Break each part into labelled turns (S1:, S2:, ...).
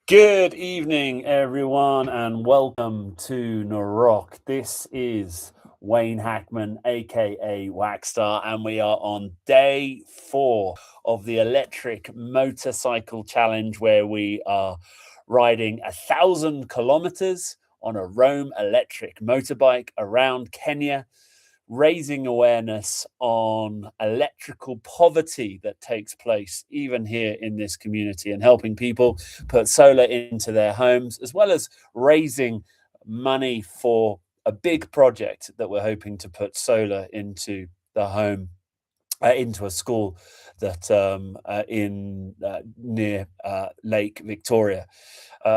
S1: Good evening, everyone, and welcome to Narok. This is Wayne Hackman, aka Whackstar, and we are on day 4 of the electric motorcycle challenge, where we are riding 1,000 kilometers on a Roam electric motorbike around Kenya, raising awareness on electrical poverty that takes place even here in this community, and helping people put solar into their homes, as well as raising money for a big project that we're hoping to put solar into the home, into a school that in near Lake Victoria.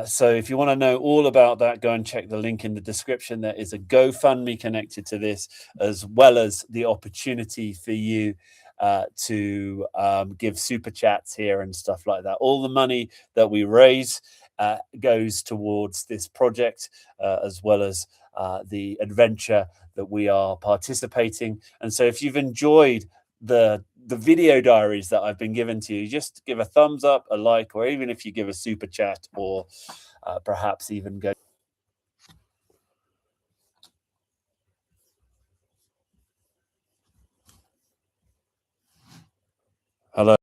S1: So if you want to know all about that, go and check the link in the description. There is a GoFundMe connected to this, as well as the opportunity for you to give super chats here and stuff like that. All the money that we raise goes towards this project, as well as the adventure that we are participating. And so if you've enjoyed the video diaries that I've been given to you, just give a thumbs up, a like, or even if you give a super chat, or perhaps even go. Hello,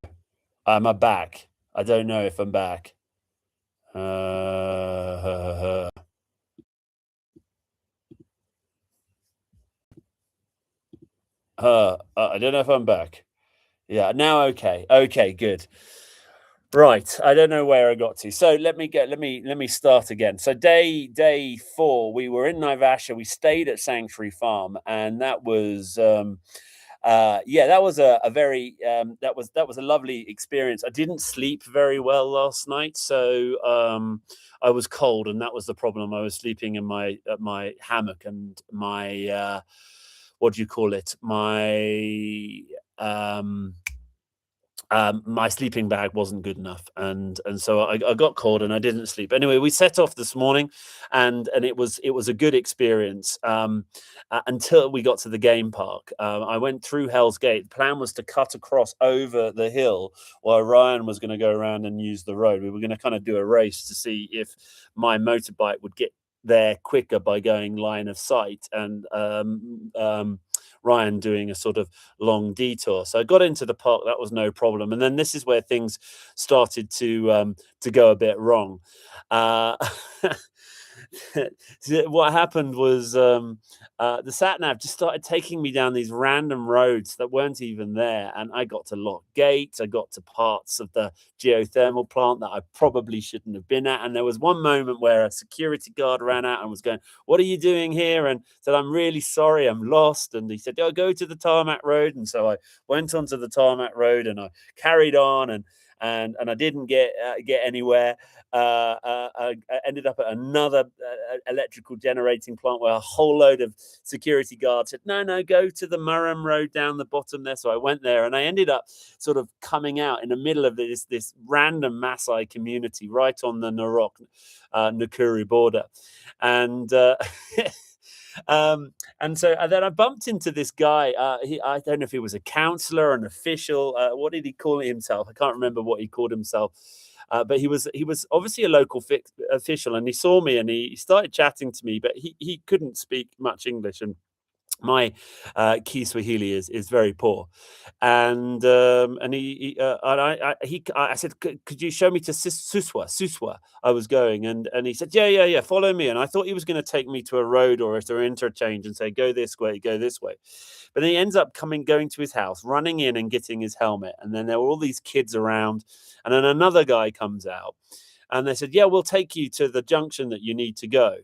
S1: am I back? I don't know if I'm back. I don't know if I'm back. Yeah, now okay, good. Right, I don't know where I got to. So let me start again. So day 4, we were in Niavasha. We stayed at Sanctuary Farm, and that was yeah, that was a very that was a lovely experience. I didn't sleep very well last night, so I was cold, and that was the problem. I was sleeping in my hammock, and my what do you call it? My sleeping bag wasn't good enough, and so I got cold and I didn't sleep. Anyway, we set off this morning, and it was a good experience, until we got to the game park. I went through Hell's Gate. The plan was to cut across over the hill, while Ryan was going to go around and use the road. We were going to kind of do a race to see if my motorbike would get there quicker by going line of sight, and Ryan doing a sort of long detour. So I got into the park, that was no problem. And then this is where things started to go a bit wrong. Uh, what happened was the sat nav just started taking me down these random roads that weren't even there, and I got to lock gates. I got to parts of the geothermal plant that I probably shouldn't have been at, and there was one moment where a security guard ran out and was going, "What are you doing here?" and said, "I'm really sorry, I'm lost." And he said, "Oh, go to the tarmac road." And so I went onto the tarmac road, and I carried on, and I didn't get anywhere. I ended up at another electrical generating plant, where a whole load of security guards said, "No, go to the Murram Road down the bottom there." So I went there, and I ended up sort of coming out in the middle of this random Maasai community right on the Narok Nakuru border, and and so then I bumped into this guy. I don't know if he was a counselor, an official. What did he call himself? I can't remember what he called himself. But he was obviously a local official, and he saw me and he started chatting to me, but he couldn't speak much English, and my Kiswahili is very poor, and I said, could you show me to Suswa? I was going, and he said, yeah, follow me. And I thought he was going to take me to a road or to an interchange and say, go this way, but then he ends up going to his house, running in and getting his helmet, and then there were all these kids around, and then another guy comes out, and they said, yeah, we'll take you to the junction that you need to go.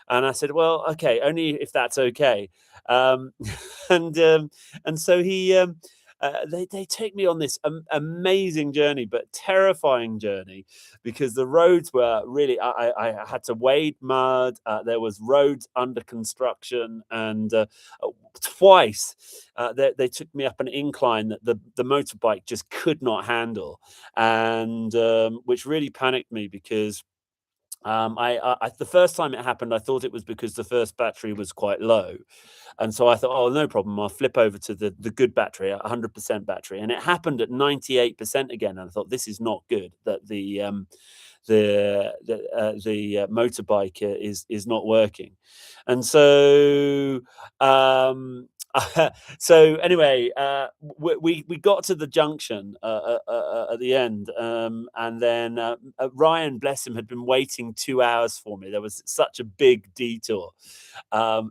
S1: And I said, well, okay, only if that's okay. Um, and so they take me on this amazing journey, but terrifying journey, because the roads were really, I had to wade mud. There was roads under construction, and twice they took me up an incline that the motorbike just could not handle, and which really panicked me, because The first time it happened, I thought it was because the first battery was quite low, and so I thought, oh, no problem, I'll flip over to the good battery, 100% battery, and it happened at 98% again, and I thought this is not good. That the motorbike is not working, and so so anyway, we got to the junction at the end, and then Ryan, bless him, had been waiting 2 hours for me. There was such a big detour.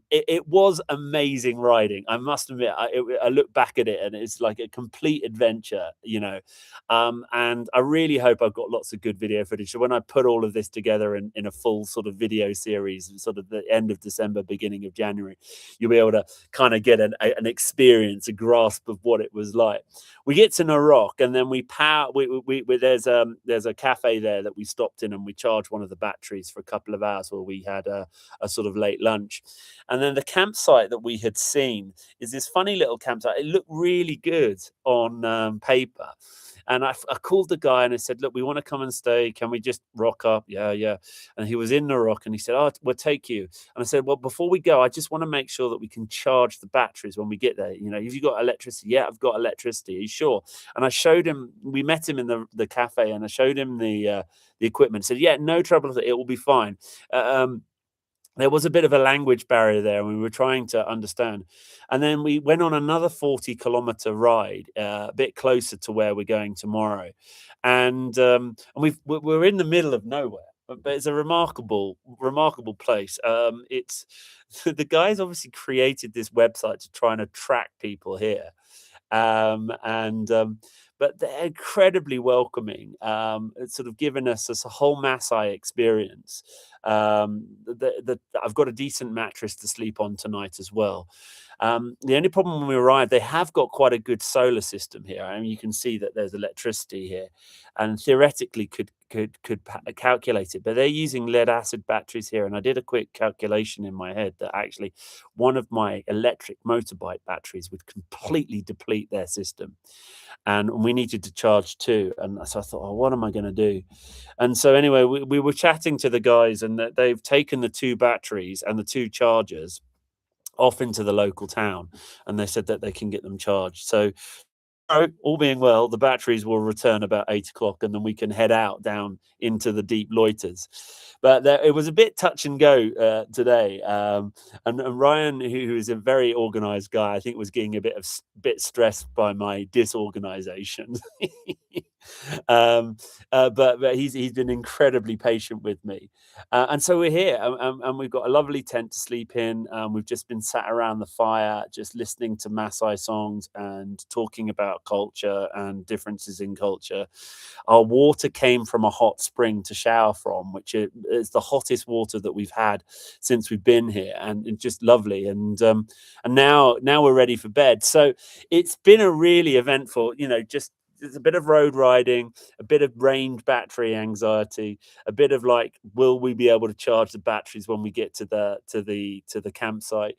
S1: It was amazing riding. I must admit, I look back at it and it's like a complete adventure, and I really hope I've got lots of good video footage. So when I put all of this together in a full sort of video series, sort of the end of December, beginning of January, you'll be able to kind of get an experience, a grasp of what it was like. We get to Narok, and then there's a cafe there that we stopped in, and we charged one of the batteries for a couple of hours while we had a sort of late lunch. And then the campsite that we had seen is this funny little campsite. It looked really good on paper. And I called the guy and I said, look, we want to come and stay. Can we just rock up? Yeah, yeah. And he was in Narok, and he said, oh, we'll take you. And I said, well, before we go, I just want to make sure that we can charge the batteries when we get there. Have you got electricity? Yeah, I've got electricity. Are you sure? And I showed him, we met him in the cafe, and I showed him the equipment. Said, yeah, no trouble. It will be fine. There was a bit of a language barrier there, and we were trying to understand. And then we went on another 40-kilometer ride, a bit closer to where we're going tomorrow. And we're in the middle of nowhere, but it's a remarkable place. It's the guys obviously created this website to try and attract people here. But they're incredibly welcoming. It's sort of given us this whole Maasai experience. I've got a decent mattress to sleep on tonight as well. The only problem when we arrived, they have got quite a good solar system here. I mean, you can see that there's electricity here, and theoretically could calculate it, but they're using lead acid batteries here. And I did a quick calculation in my head that actually one of my electric motorbike batteries would completely deplete their system, and we needed to charge two. And so I thought, oh, what am I going to do? And so anyway, we were chatting to the guys, and they've taken the two batteries and the two chargers off into the local town, and they said that they can get them charged. So all being well, the batteries will return about 8 o'clock, and then we can head out down into the deep loiters. But it was a bit touch and go today. And Ryan, who is a very organized guy, I think was getting a bit stressed by my disorganization. But he's been incredibly patient with me, and so we're here, and we've got a lovely tent to sleep in. We've just been sat around the fire, just listening to Maasai songs and talking about culture and differences in culture. Our water came from a hot spring to shower from, which is the hottest water that we've had since we've been here, and it's just lovely. And now we're ready for bed. So it's been a really eventful, just. There's a bit of road riding, a bit of range battery anxiety, a bit of like, will we be able to charge the batteries when we get to the campsite?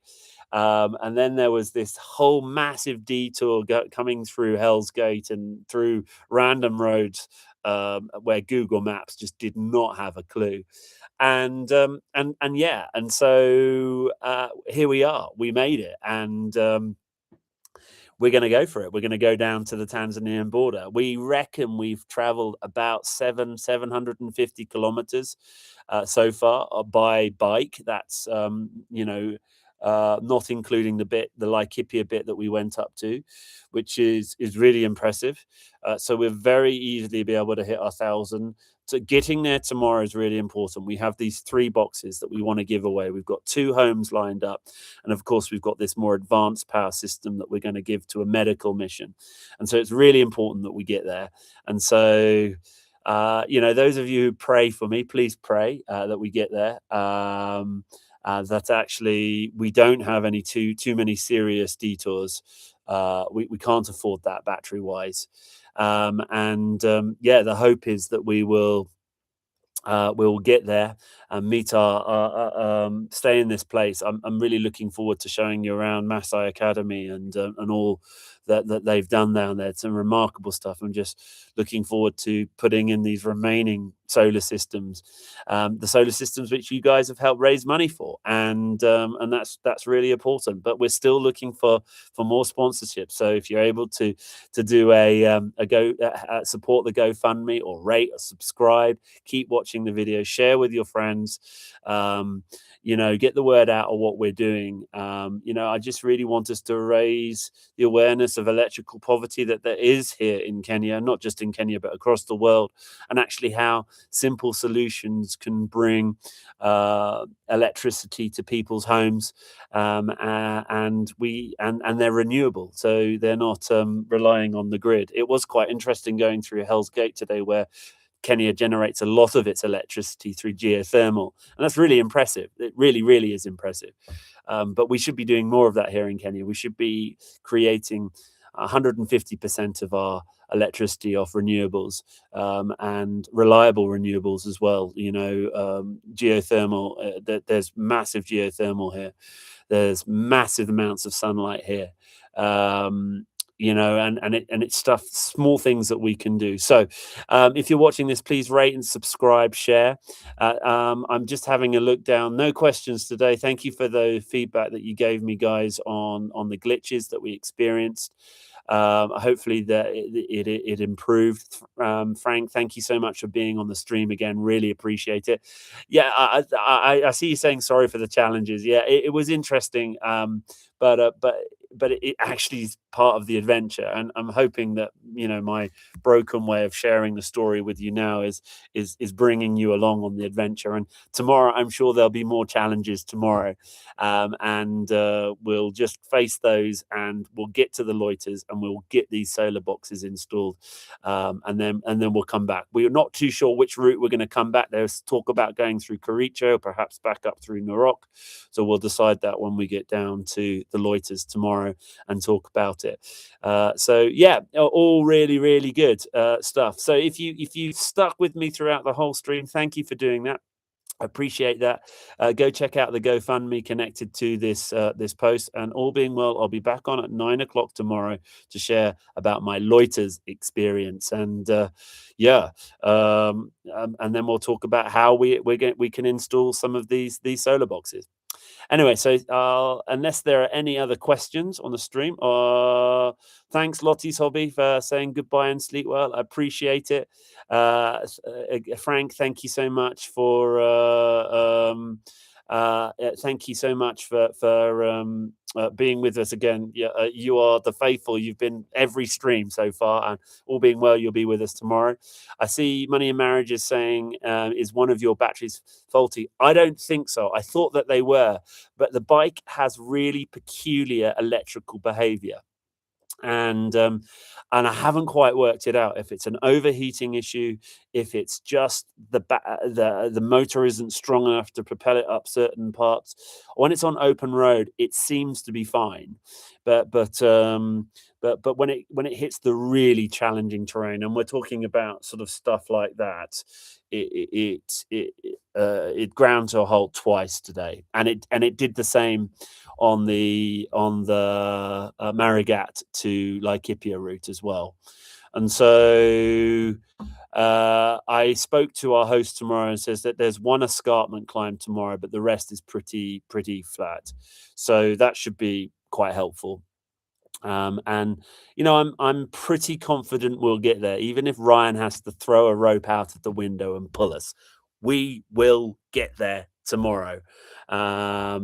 S1: And then there was this whole massive detour coming through Hell's Gate and through random roads where Google Maps just did not have a clue. And yeah, and so here we are. We made it, and we're going to go for it. We're going to go down to the Tanzanian border. We reckon we've traveled about 750 kilometers so far by bike. That's, not including the Laikipia bit that we went up to, which is really impressive. So we'll very easily be able to hit 1,000. So getting there tomorrow is really important. We have these 3 boxes that we want to give away. We've got 2 homes lined up. And of course, we've got this more advanced power system that we're going to give to a medical mission. And so it's really important that we get there. And so, those of you who pray for me, please pray that we get there. That actually we don't have any too many serious detours. We can't afford that battery wise. The hope is that we'll get there and meet our stay in this place. I'm really looking forward to showing you around Maasai Academy and all that they've done down there. It's some remarkable stuff. I'm just looking forward to putting in these remaining solar systems, the solar systems which you guys have helped raise money for, and that's really important. But we're still looking for more sponsorship. So if you're able to do a go support the GoFundMe, or rate or subscribe, keep watching the video, share with your friends, get the word out of what we're doing. I just really want us to raise the awareness of electrical poverty that there is here in Kenya, not just in Kenya, but across the world, and actually how simple solutions can bring electricity to people's homes, and they're renewable, so they're not relying on the grid. It was quite interesting going through Hell's Gate today, where Kenya generates a lot of its electricity through geothermal, and that's really impressive. It really, really is impressive. But we should be doing more of that here in Kenya. We should be creating 150% of our electricity off renewables, and reliable renewables as well. Geothermal. There's massive geothermal here. There's massive amounts of sunlight here. And it's stuff, small things that we can do. So if you're watching this, please rate and subscribe, share. I'm just having a look down. No questions today. Thank you for the feedback that you gave me, guys, on the glitches that we experienced. Hopefully that it improved. Frank, thank you so much for being on the stream again. Really appreciate it. Yeah, I see you saying sorry for the challenges. Yeah, it was interesting, but it actually is part of the adventure, and I'm hoping that my broken way of sharing the story with you now is bringing you along on the adventure. And tomorrow, I'm sure there'll be more challenges tomorrow, and we'll just face those, and we'll get to the loiters, and we'll get these solar boxes installed, and then we'll come back. We're not too sure which route we're going to come back. There's talk about going through Kericho, perhaps back up through Narok, so we'll decide that when we get down to the loiters tomorrow and talk about it. So yeah, all really, really good stuff. So if you stuck with me throughout the whole stream, thank you for doing that. I appreciate that. Go check out the GoFundMe connected to this post, and all being well, I'll be back on at 9 o'clock tomorrow to share about my loiters experience, and and then we'll talk about how we can install some of these solar boxes. Anyway, so unless there are any other questions on the stream, thanks Lottie's Hobby for saying goodbye and sleep well. I appreciate it. Frank, thank you so much for thank you so much for being with us again. Yeah, you are the faithful. You've been every stream so far, and all being well, you'll be with us tomorrow. I see Money and Marriage is saying, is one of your batteries faulty? I don't think so. I thought that they were, but the bike has really peculiar electrical behavior. And I haven't quite worked it out, if it's an overheating issue, if it's just the motor isn't strong enough to propel it up certain parts. When it's on open road, it seems to be fine, but when it hits the really challenging terrain, and we're talking about sort of stuff like that, it ground to a halt twice today, and it did the same on the Marigat to Laikipia route as well. And so I spoke to our host tomorrow, and says that there's one escarpment climb tomorrow, but the rest is pretty flat, so that should be quite helpful. And I'm pretty confident we'll get there, even if Ryan has to throw a rope out of the window and pull us. We will get there tomorrow. I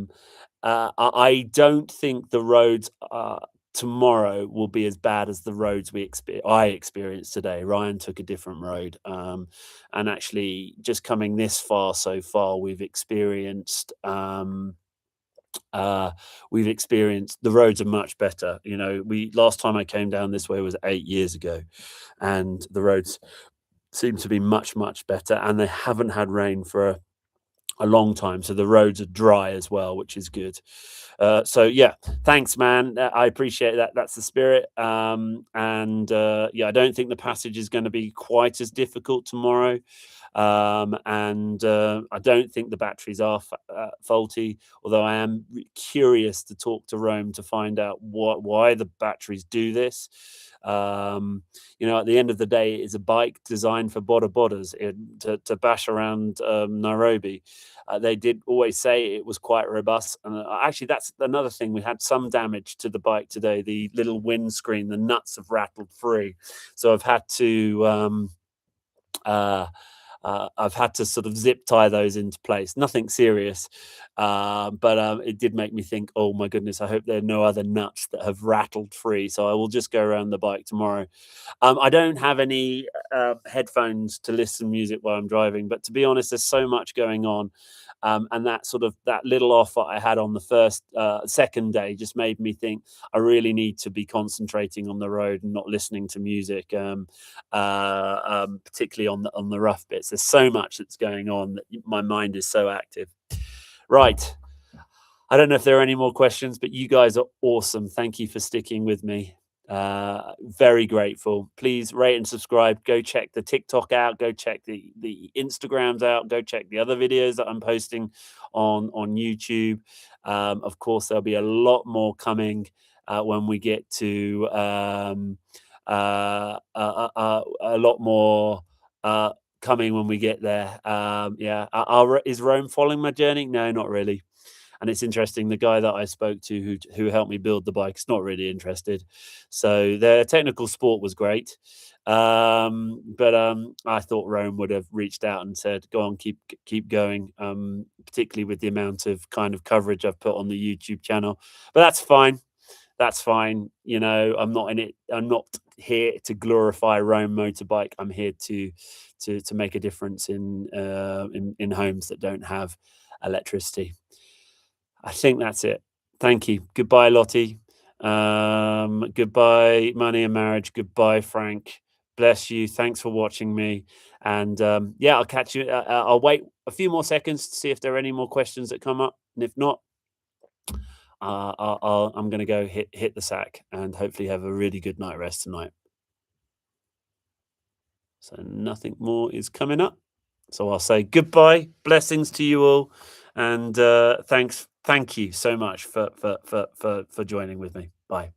S1: don't think the roads tomorrow will be as bad as the roads I experienced today. Ryan took a different road, and actually, just coming this far so far, we've experienced the roads are much better. Last time I came down this way was 8 years ago, and the roads seem to be much better, and they haven't had rain for a long time, so the roads are dry as well, which is good. So yeah, thanks, man. I appreciate that. That's the spirit. I don't think the passage is going to be quite as difficult tomorrow. I don't think the batteries are faulty, although I am curious to talk to Rome to find out why the batteries do this. At the end of the day, it's a bike designed for boda bodas to bash around Nairobi. They did always say it was quite robust, and actually, that's another thing. We had some damage to the bike today. The little windscreen, the nuts have rattled free, so I've had to sort of zip tie those into place. Nothing serious, but it did make me think, oh my goodness, I hope there are no other nuts that have rattled free. So I will just go around the bike tomorrow. I don't have any headphones to listen to music while I'm driving, but to be honest, there's so much going on. And that little off that I had on the second day just made me think I really need to be concentrating on the road and not listening to music, particularly on the rough bits. There's so much that's going on that my mind is so active. Right. I don't know if there are any more questions, but you guys are awesome. Thank you for sticking with me. Very grateful. Please rate and subscribe. Go check the TikTok out. Go check the Instagrams out. Go check the other videos that I'm posting on YouTube. Of course, there'll be a lot more coming when we get to a lot more coming when we get there. Is Rome following my journey? No, not really. And it's interesting, the guy that I spoke to who helped me build the bike is not really interested. So their technical support was great. But I thought Rome would have reached out and said, go on, keep going, particularly with the amount of kind of coverage I've put on the YouTube channel. But that's fine. That's fine. I'm not in it. I'm not here to glorify Rome motorbike. I'm here to make a difference in homes that don't have electricity. I think that's it. Thank you. Goodbye, Lottie. Goodbye, money and marriage. Goodbye, Frank. Bless you. Thanks for watching me. And I'll catch you. I'll wait a few more seconds to see if there are any more questions that come up. And if not, I'm going to go hit the sack and hopefully have a really good night rest tonight. So nothing more is coming up. So I'll say goodbye. Blessings to you all. And thank you so much for joining with me. Bye.